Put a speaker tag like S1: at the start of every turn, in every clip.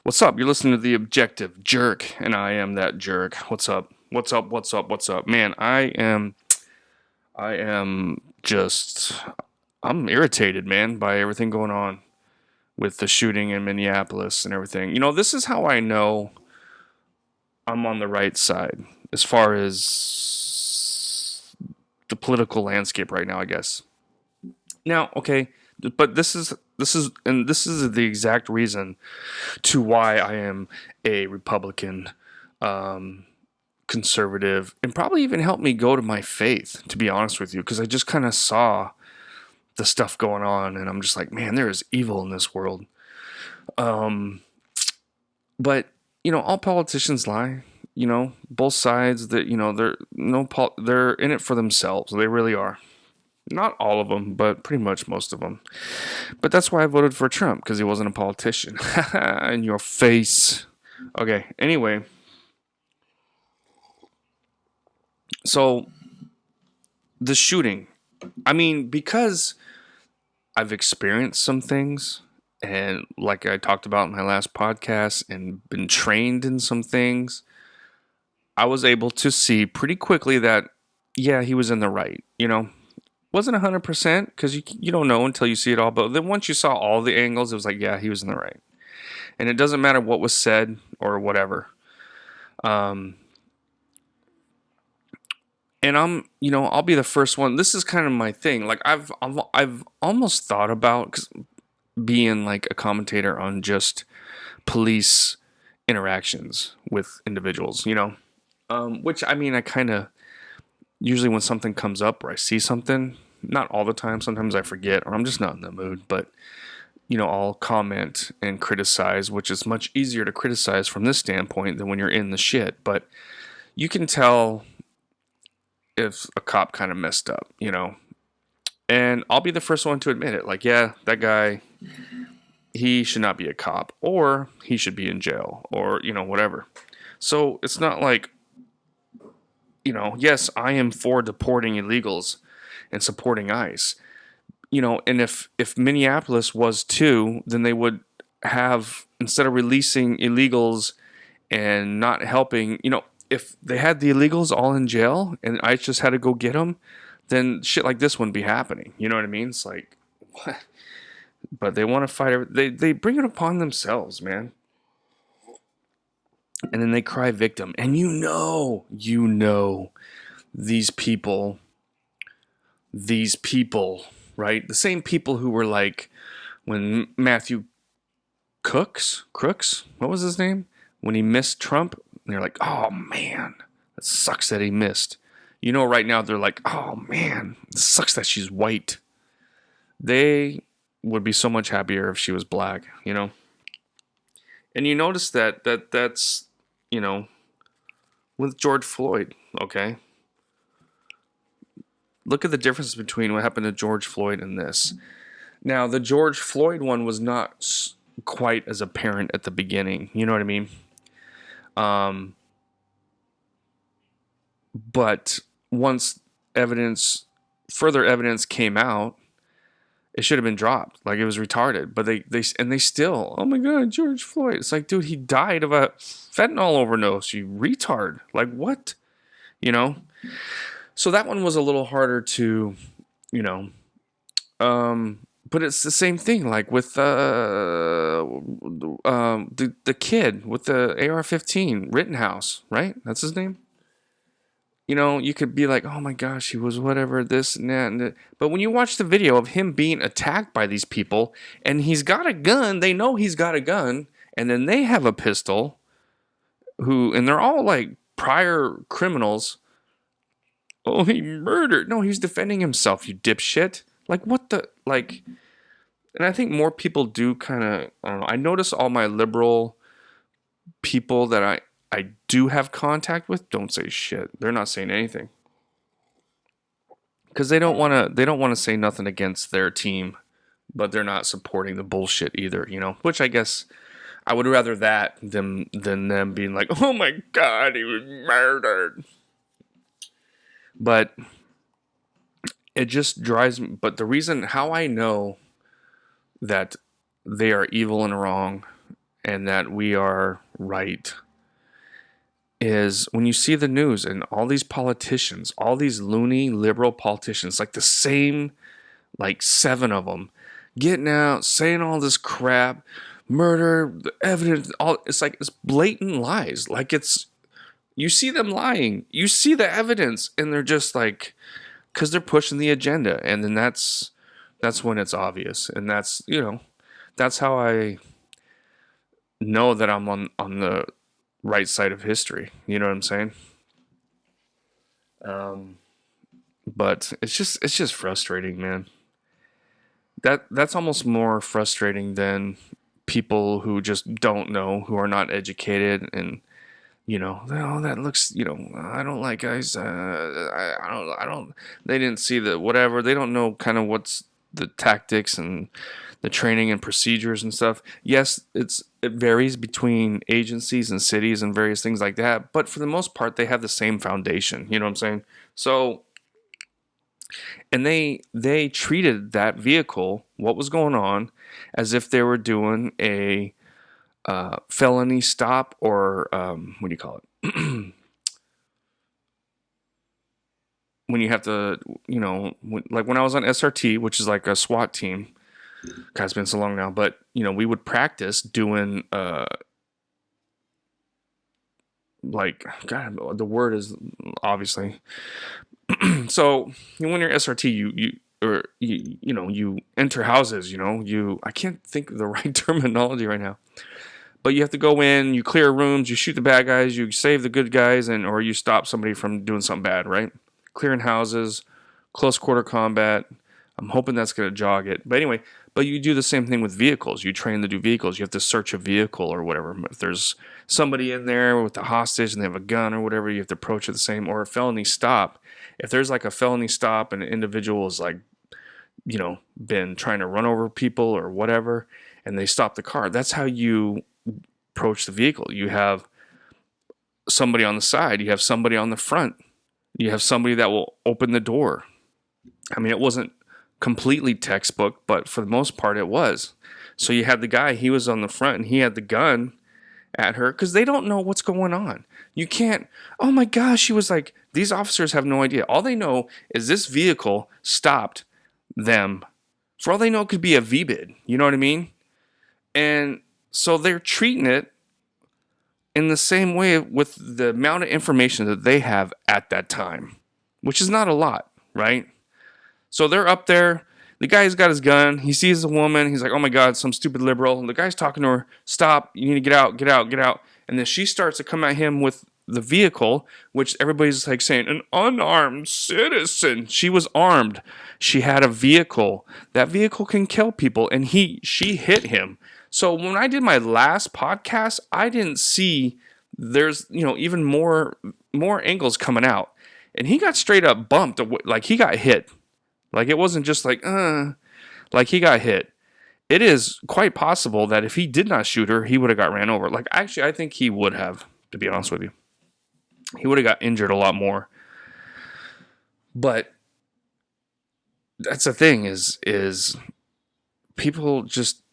S1: What's up? You're listening to The Objective Jerk, and I am that jerk. What's up? What's up? What's up? What's up? Man, I am just, I'm irritated, man, by everything going on with the shooting in Minneapolis and everything. This is how I know I'm on the right side as far as the political landscape right now, I guess. Now, okay, but this is the exact reason to why I am a Republican, um, conservative, and probably even helped me go to my faith, to be honest with you, because I just kind of saw the stuff going on, and I'm just like, man, there is evil in this world. Um, but all politicians lie. Both sides. That they're in it for themselves. They really are. Not all of them, but pretty much most of them. But that's why I voted for Trump, because he wasn't a politician. In your face. Okay. Anyway, so the shooting. I mean, because I've experienced some things, and like I talked about in my last podcast, and been trained in some things, I was able to see pretty quickly that, yeah, he was in the right. Wasn't 100% because you don't know until you see it all. But then once you saw all the angles, it was like, yeah, he was in the right. And it doesn't matter what was said or whatever. Um, and I'll be the first one. This is kind of my thing. Like I've almost thought about being like a commentator on just police interactions with individuals. Which I mean, I kind of usually when something comes up or I see something, not all the time. Sometimes I forget or I'm just not in the mood. But I'll comment and criticize, which is much easier to criticize from this standpoint than when you're in the shit. But you can tell if a cop kind of messed up. And I'll be the first one to admit it. Like, yeah, that guy, he should not be a cop, or he should be in jail, or, whatever. So it's not like, yes, I am for deporting illegals and supporting ICE. And if Minneapolis was too, then they would have, instead of releasing illegals and not helping, if they had the illegals all in jail and ICE just had to go get them, then shit like this wouldn't be happening. You know what I mean? It's like, what? But they want to fight. They bring it upon themselves, man. And then they cry victim. And these people, right? The same people who were like, when Matthew Crooks, what was his name? When he missed Trump, they're like, oh man, that sucks that he missed. Right now they're like, oh man, it sucks that she's white. They would be so much happier if she was black. And you notice that's, with George Floyd, okay? Look at the difference between what happened to George Floyd and this. Now, the George Floyd one was not quite as apparent at the beginning. You know what I mean? But once further evidence came out, it should have been dropped. Like, it was retarded. But they still, oh my God, George Floyd. It's like, dude, he died of a fentanyl overdose, you retard. Like, what? So that one was a little harder to, but it's the same thing. Like with the kid with the AR-15, Rittenhouse, right? That's his name. You could be like, oh my gosh, he was whatever, this and that. But when you watch the video of him being attacked by these people, and he's got a gun, they know he's got a gun, and then they have a pistol, and they're all like prior criminals. Oh, he murdered. No, he's defending himself, you dipshit. Like, what the, like, and I think more people do kind of, I don't know. I notice all my liberal people that I do have contact with don't say shit. They're not saying anything. Because they don't want to say nothing against their team, but they're not supporting the bullshit either, which I guess I would rather that than them being like, oh my God, he was murdered. But it just drives me. But the reason how I know that they are evil and wrong and that we are right is when you see the news and all these politicians, all these loony liberal politicians, like the same, like 7 of them, getting out, saying all this crap, murder, the evidence, all it's like it's blatant lies. Like it's you see them lying, you see the evidence, and they're just like, because they're pushing the agenda, and then that's when it's obvious, and that's that's how I know that I'm on the right side of history. You know what I'm saying? But it's just frustrating, man. That's almost more frustrating than people who just don't know, who are not educated, and oh, that looks, I don't like guys. I don't. They didn't see the whatever. They don't know kind of what's the tactics and the training and procedures and stuff. Yes, it varies between agencies and cities and various things like that. But for the most part, they have the same foundation. You know what I'm saying? So, and they treated that vehicle, what was going on, as if they were doing a felony stop, or what do you call it? When you have to, like when I was on SRT, which is like a SWAT team. God, it's been so long now, but we would practice doing like, God, the word is obviously. So when you're SRT, you enter houses. I can't think of the right terminology right now. But you have to go in, you clear rooms, you shoot the bad guys, you save the good guys, or you stop somebody from doing something bad, right? Clearing houses, close quarter combat. I'm hoping that's going to jog it. But anyway, you do the same thing with vehicles. You train to do vehicles. You have to search a vehicle or whatever. If there's somebody in there with a hostage and they have a gun or whatever, you have to approach it the same. Or a felony stop. If there's like a felony stop and an individual is like, been trying to run over people or whatever, and they stop the car, that's how you approach the vehicle. You have somebody on the side, you have somebody on the front, you have somebody that will open the door. I mean, it wasn't completely textbook, but for the most part it was. So you had the guy, he was on the front and he had the gun at her, because they don't know what's going on. You can't, oh my gosh, she was like, these officers have no idea. All they know is this vehicle stopped them. For all they know, it could be a VBID. You know what I mean? And so they're treating it in the same way with the amount of information that they have at that time, which is not a lot, right? So they're up there. The guy's got his gun. He sees a woman. He's like, oh my God, some stupid liberal. And the guy's talking to her, stop, you need to get out, get out, get out. And then she starts to come at him with the vehicle, which everybody's like saying, an unarmed citizen. She was armed. She had a vehicle. That vehicle can kill people. And she hit him. So when I did my last podcast, I didn't see there's, even more angles coming out. And he got straight up bumped. Like he got hit. Like it wasn't just like he got hit. It is quite possible that if he did not shoot her, he would have got ran over. Like actually, I think he would have, to be honest with you. He would have got injured a lot more. But that's the thing is people just,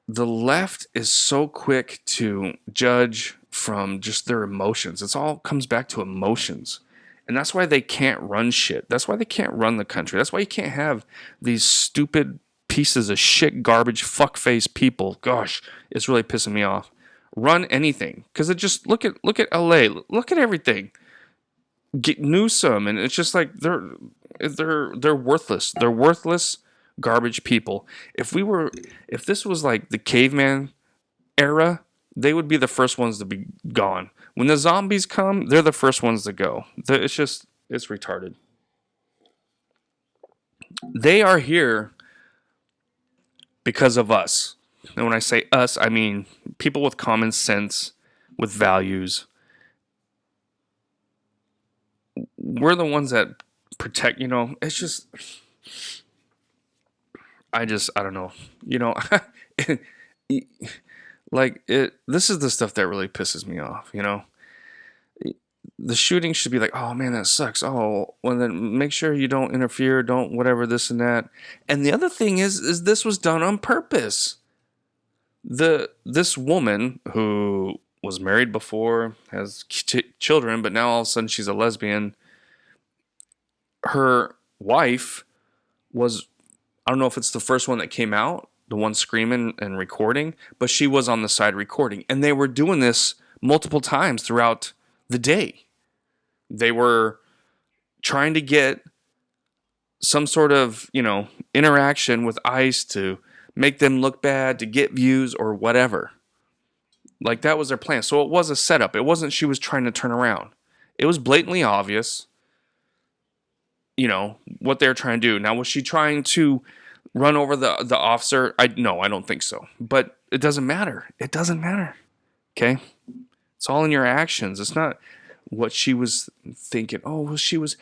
S1: the left is so quick to judge from just their emotions. It's all comes back to emotions. And that's why they can't run shit. That's why they can't run the country. That's why you can't have these stupid pieces of shit, garbage, fuckface people. Gosh, it's really pissing me off. Run anything. Because it just, look at LA. Look at everything. Get Newsom. And it's just like, they're worthless. They're worthless garbage people. If this was like the caveman era, they would be the first ones to be gone. When the zombies come, they're the first ones to go. It's retarded. They are here because of us. And when I say us, I mean people with common sense, with values. We're the ones that protect, it's just, I don't know, this is the stuff that really pisses me off, The shooting should be like, oh man, that sucks. Oh, well then make sure you don't interfere, don't whatever, this and that. And the other thing is this was done on purpose. This woman who was married before, has children, but now all of a sudden she's a lesbian. Her wife was, I don't know if it's the first one that came out, the one screaming and recording, but she was on the side recording. And they were doing this multiple times throughout the day. They were trying to get some sort of, interaction with ICE to make them look bad, to get views or whatever. Like that was their plan. So it was a setup. It wasn't she was trying to turn around. It was blatantly obvious, what they're trying to do. Now, was she trying to run over the officer? No, I don't think so. But it doesn't matter. It doesn't matter. Okay? It's all in your actions. It's not what she was thinking. Oh, well, she was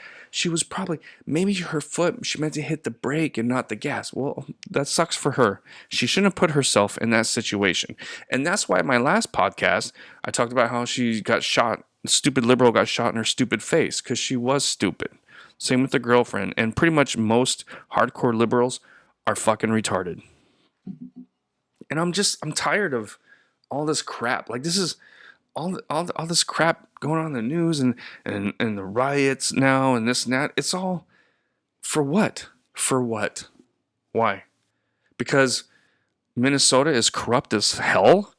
S1: probably, maybe her foot, she meant to hit the brake and not the gas. Well, that sucks for her. She shouldn't have put herself in that situation. And that's why my last podcast, I talked about how she got shot, stupid liberal got shot in her stupid face because she was stupid. Same with the girlfriend. And pretty much most hardcore liberals are fucking retarded. And I'm tired of all this crap. Like this is all this crap going on in the news and the riots now and this and that. It's all for what? For what? Why? Because Minnesota is corrupt as hell.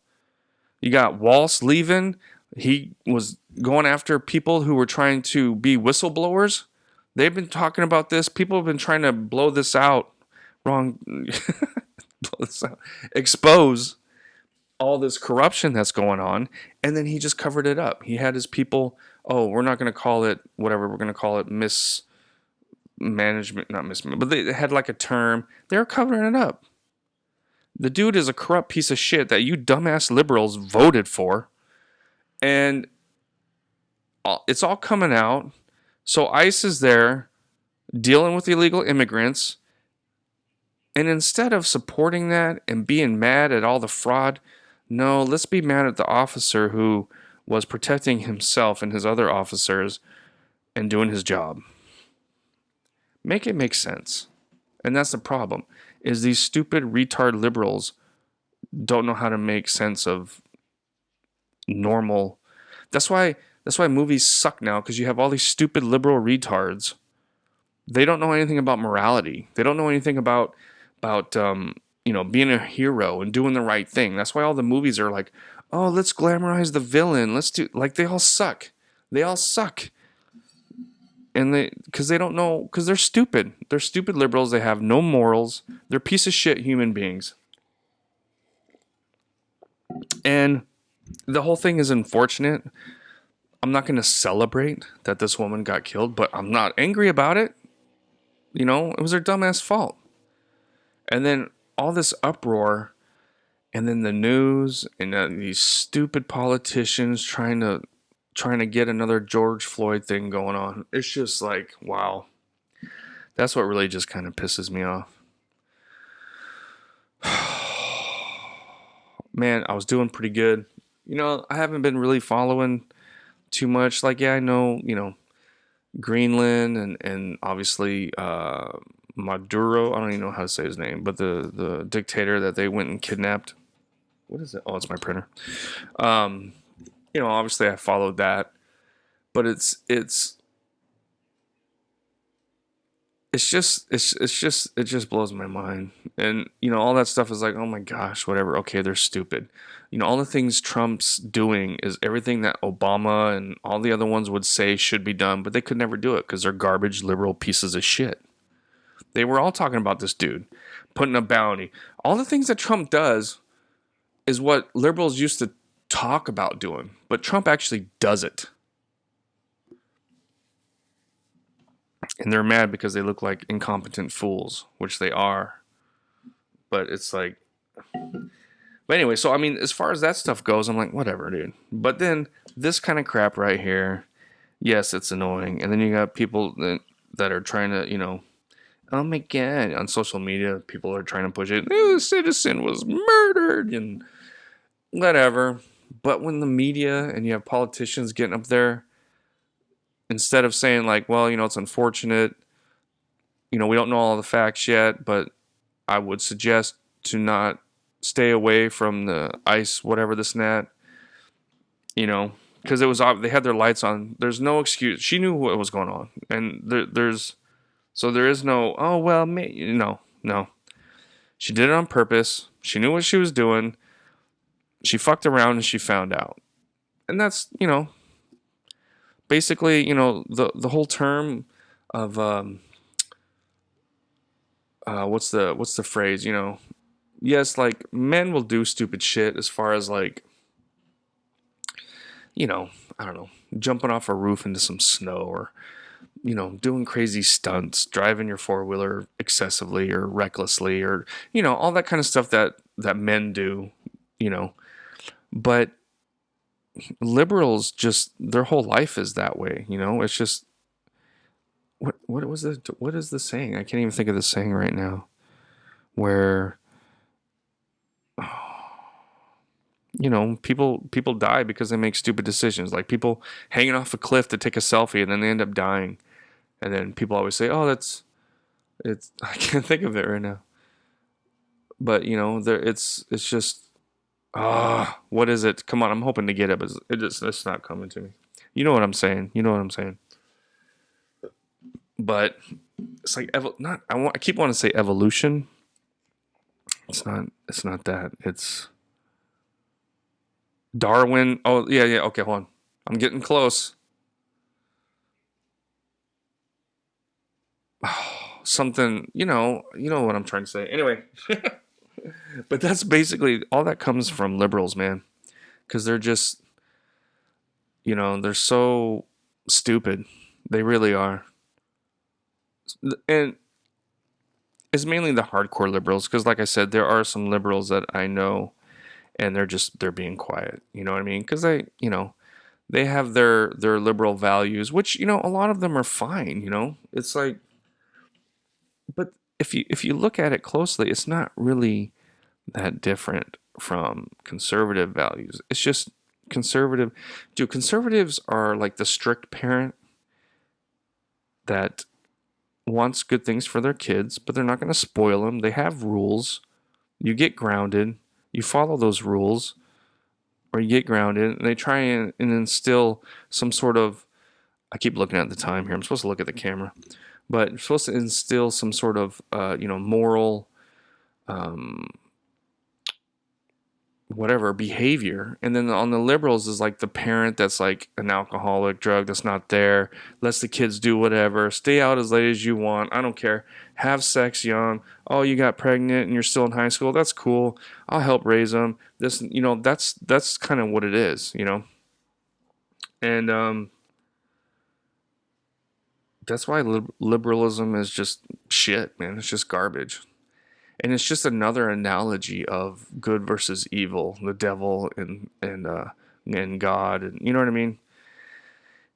S1: You got Walsh leaving. He was going after people who were trying to be whistleblowers. They've been talking about this. People have been trying to blow this out. Wrong. Blow this out. Expose all this corruption that's going on, and then he just covered it up. He had his people, we're not going to call it whatever, we're going to call it mismanagement, not mismanagement, but they had like a term. They're covering it up. The dude is a corrupt piece of shit that you dumbass liberals voted for, and it's all coming out. So ICE is there dealing with illegal immigrants, and instead of supporting that and being mad at all the fraud, no, let's be mad at the officer who was protecting himself and his other officers and doing his job. Make it make sense. And that's the problem, is these stupid retard liberals don't know how to make sense of normal. That's why movies suck now, because you have all these stupid liberal retards. They don't know anything about morality. They don't know anything about being a hero and doing the right thing. That's why all the movies are like, oh, let's glamorize the villain. They all suck. They all suck. And because they don't know, because they're stupid. They're stupid liberals. They have no morals. They're piece of shit human beings. And the whole thing is unfortunate. I'm not going to celebrate that this woman got killed, but I'm not angry about it. It was her dumbass fault. And then all this uproar, and then the news, and these stupid politicians trying to get another George Floyd thing going on. It's just like, wow. That's what really just kind of pisses me off. Man, I was doing pretty good. I haven't been really following too much. Like, yeah, I know, Greenland and obviously Maduro. I don't even know how to say his name, but the dictator that they went and kidnapped. What is it? Oh, it's my printer. Obviously I followed that, but it just blows my mind. And all that stuff is like, oh my gosh, whatever. Okay, they're stupid. All the things Trump's doing is everything that Obama and all the other ones would say should be done, but they could never do it because they're garbage liberal pieces of shit. They were all talking about this dude putting a bounty. All the things that Trump does is what liberals used to talk about doing, but Trump actually does it. And they're mad because they look like incompetent fools, which they are. But it's like... But anyway, so I mean, as far as that stuff goes, I'm like, whatever, dude. But then this kind of crap right here, yes, it's annoying. And then you got people that are trying to, oh my God, on social media, people are trying to push it. The citizen was murdered and whatever. But when the media and you have politicians getting up there, instead of saying like, well, it's unfortunate, we don't know all the facts yet, but I would suggest to not stay away from the ice, whatever, this and that, you know, because it was they had their lights on. There's no excuse. She knew what was going on, and there is no, oh well, no, no. She did it on purpose. She knew what she was doing. She fucked around and she found out, and that's, basically, the whole term of what's the phrase, yes, like, men will do stupid shit as far as, like, I don't know, jumping off a roof into some snow, or doing crazy stunts, driving your four-wheeler excessively or recklessly, or all that kind of stuff that men do, you know. But liberals, just their whole life is that way, It's just, what is the saying? I can't even think of the saying right now. Where people die because they make stupid decisions, like people hanging off a cliff to take a selfie and then they end up dying, and then people always say, "Oh, it's." I can't think of it right now, but there it's just, what is it? Come on, I'm hoping to get it, but it's not coming to me. You know what I'm saying? You know what I'm saying? But it's like, not, I keep wanting to say evolution. It's not. It's not that. It's Darwin. Oh, yeah, yeah. Okay, hold on. I'm getting close. Something, what I'm trying to say. Anyway, but that's basically all that comes from liberals, man. Because they're just, they're so stupid. They really are. And it's mainly the hardcore liberals. Because, like I said, there are some liberals that I know, and they're being quiet. You know what I mean? Because they have their liberal values, which, a lot of them are fine. It's like, but if you look at it closely, it's not really that different from conservative values. It's just conservatives are like the strict parent that wants good things for their kids, but they're not going to spoil them. They have rules. You get grounded. You follow those rules, or you get grounded, and they try and instill some sort of, I keep looking at the time here. I'm supposed to look at the camera, but you're supposed to instill some sort of, moral, whatever behavior. And then on the liberals is like the parent that's like an alcoholic, drug that's not there, lets the kids do whatever, stay out as late as you want, I don't care, have sex young, oh, you got pregnant and you're still in high school, that's cool, I'll help raise them, this, that's kind of what it is, and that's why liberalism is just shit, man. It's just garbage. And it's just another analogy of good versus evil, the devil and God, and you know what I mean?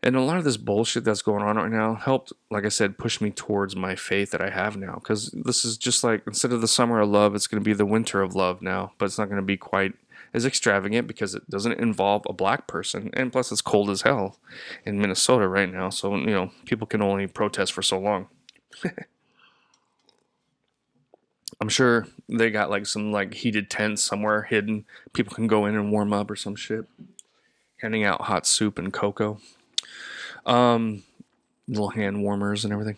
S1: And a lot of this bullshit that's going on right now helped, like I said, push me towards my faith that I have now. Because this is just like, instead of the summer of love, it's going to be the winter of love now. But it's not going to be quite as extravagant because it doesn't involve a black person. And plus, it's cold as hell in Minnesota right now. So, people can only protest for so long. I'm sure they got like some like heated tents somewhere hidden. People can go in and warm up or some shit. Handing out hot soup and cocoa. Little hand warmers and everything.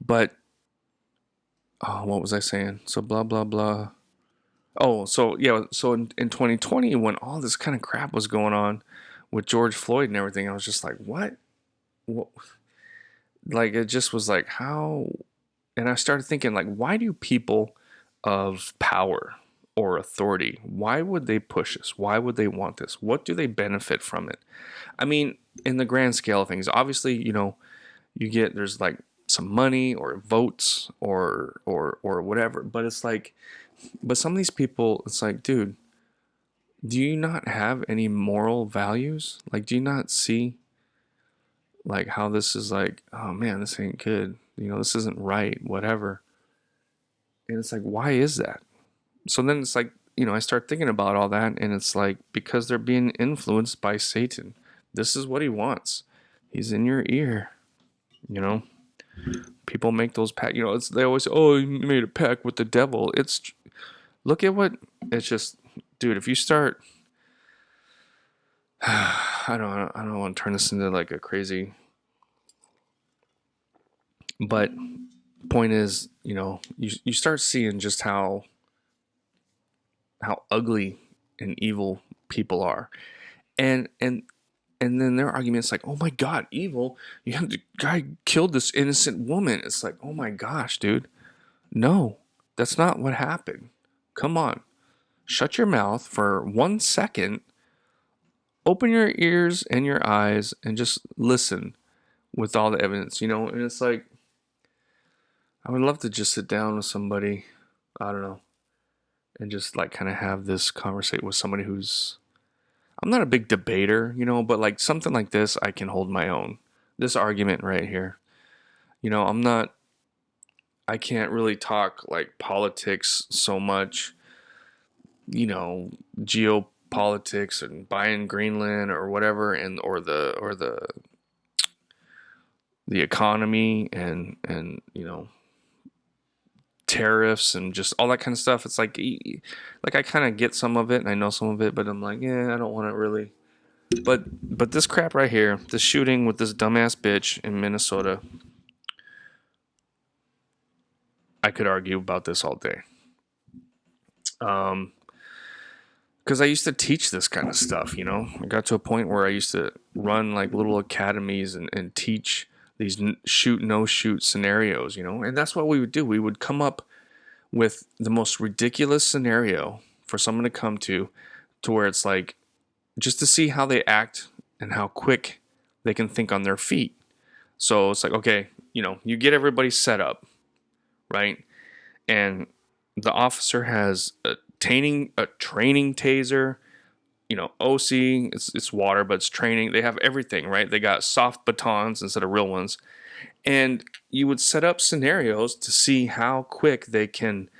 S1: But what was I saying? So blah blah blah. Oh, so yeah, so in 2020 when all this kind of crap was going on with George Floyd and everything, I was just like, what? Like, it just was like, how? And I started thinking, like, why do people of power or authority, why would they push this? Why would they want this? What do they benefit from it? I mean, in the grand scale of things, obviously, there's like some money or votes or whatever, but it's like, but some of these people, it's like, dude, do you not have any moral values? Like, do you not see like how this is like, oh man, this ain't good. This isn't right, whatever. And it's like, why is that? So then it's like, I start thinking about all that, and it's like, because they're being influenced by Satan. This is what he wants. He's in your ear. People make those pacts. They always say, oh, you made a pact with the devil. Look at what it's just, dude. If you start, I don't want to turn this into like a crazy, but point is, you start seeing just how ugly and evil people are, and then their argument's like, oh my god, evil, you have the guy killed this innocent woman. It's like, oh my gosh, dude, no, that's not what happened. Come on, shut your mouth for 1 second, open your ears and your eyes, and just listen with all the evidence, and it's like, I would love to just sit down with somebody, I don't know, and just like kind of have this conversation with somebody who's, I'm not a big debater, but like something like this, I can hold my own. This argument right here, I'm not, I can't really talk like politics so much, geopolitics and buying Greenland or whatever, and or the economy and tariffs and just all that kind of stuff. It's like I kind of get some of it and I know some of it, but I'm like, yeah, I don't want to really. But this crap right here, this shooting with this dumbass bitch in Minnesota, I could argue about this all day. Because I used to teach this kind of stuff, I got to a point where I used to run like little academies and teach these shoot no shoot scenarios, and that's what we would do. We would come up with the most ridiculous scenario for someone to come to where it's like, just to see how they act and how quick they can think on their feet. So it's like, okay, you get everybody set up, right? And the officer has a training taser, OC, it's water, but it's training. They have everything, right? They got soft batons instead of real ones. And you would set up scenarios to see how quick they can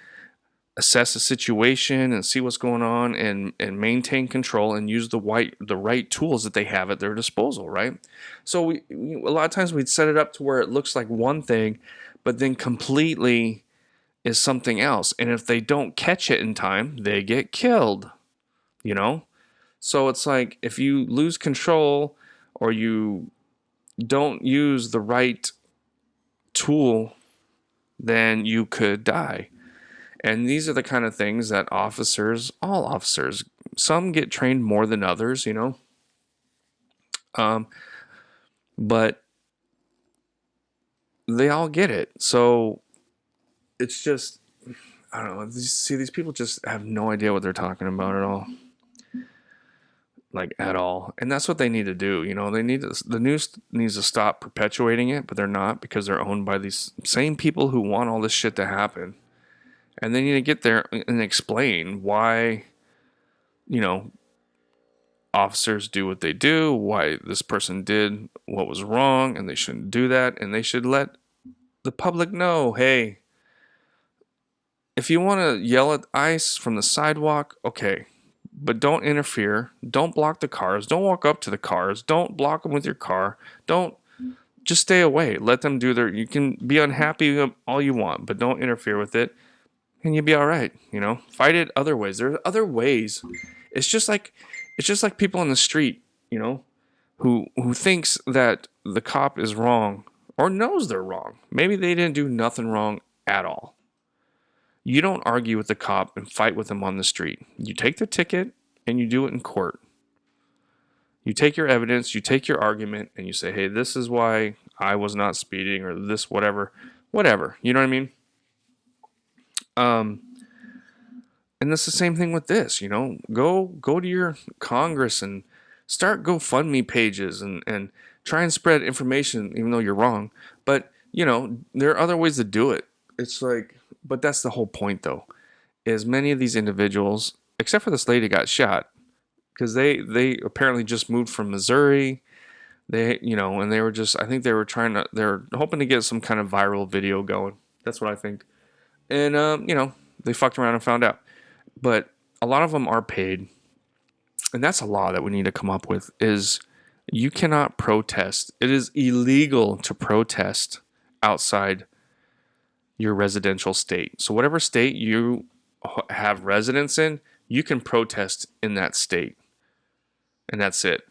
S1: assess a situation and see what's going on and maintain control and use the right tools that they have at their disposal, right? So we a lot of times we'd set it up to where it looks like one thing, but then completely is something else. And if they don't catch it in time, they get killed, So it's like, if you lose control or you don't use the right tool, then you could die. And these are the kind of things that all officers, some get trained more than others, but they all get it. So it's just, I don't know. You see, these people just have no idea what they're talking about at all. Like, at all. And that's what they need to do. The news needs to stop perpetuating it, but they're not, because they're owned by these same people who want all this shit to happen. And they need to get there and explain why, officers do what they do, why this person did what was wrong, and they shouldn't do that. And they should let the public know, hey, if you want to yell at ICE from the sidewalk, okay, but don't interfere. Don't block the cars. Don't walk up to the cars. Don't block them with your car. Just stay away. Let them do you can be unhappy all you want, but don't interfere with it. And you'll be all right, Fight it other ways. There are other ways. It's just like people on the street, who thinks that the cop is wrong or knows they're wrong. Maybe they didn't do nothing wrong at all. You don't argue with the cop and fight with them on the street. You take the ticket and you do it in court. You take your evidence, you take your argument, and you say, hey, this is why I was not speeding, or this, whatever. You know what I mean? And it's the same thing with this, go to your Congress and start GoFundMe pages and try and spread information, even though you're wrong. But, there are other ways to do it. It's like, but that's the whole point, though, is many of these individuals, except for this lady, got shot because they apparently just moved from Missouri. They, and they were just, I think they were hoping to get some kind of viral video going. That's what I think. And, they fucked around and found out. But a lot of them are paid. And that's a law that we need to come up with, is you cannot protest. It is illegal to protest outside your residential state. So whatever state you have residence in, you can protest in that state. And that's it.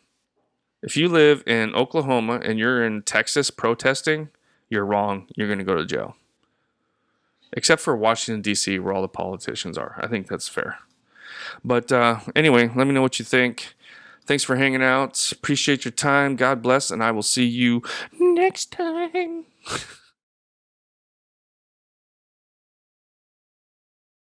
S1: If you live in Oklahoma and you're in Texas protesting, you're wrong. You're going to go to jail. Except for Washington, D.C., where all the politicians are. I think that's fair. But anyway, let me know what you think. Thanks for hanging out. Appreciate your time. God bless, and I will see you next time.